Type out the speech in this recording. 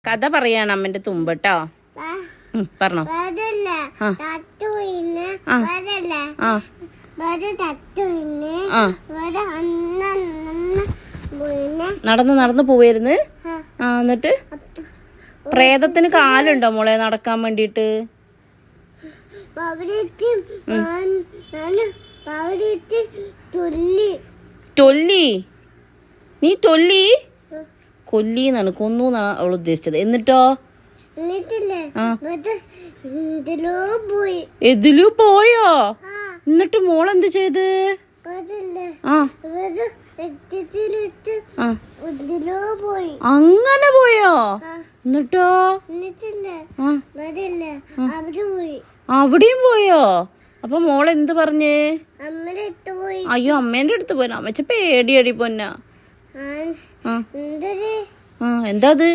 കഥ പറയാണ് അമ്മന്റെ തുമ്പ് കേട്ടോ. പറഞ്ഞോ. നടന്ന് നടന്ന് പോവായിരുന്നു. എന്നിട്ട് പ്രേതത്തിന് കാലുണ്ടോ മോളെ നടക്കാൻ വേണ്ടിട്ട്? ടൊല്ലി? നീ ടൊല്ലി കൊല്ലിന്നാണ്, കൊന്നു എന്നാണ് അവൾ ഉദ്ദേശിച്ചത്. എന്നിട്ടോ? എതിലു പോയോ? എന്നിട്ട് മോളെന്ത് ചെയ്ത്? അങ്ങനെ പോയോ? എന്നിട്ടോ? അവിടെയും പോയോ? അപ്പൊ മോളെന്ത് പറഞ്ഞേ? അയ്യോ അമ്മേന്റെ അടുത്ത് പോയി. അമ്മച്ച പേടിയടി പൊന്ന. എന്താ അത്?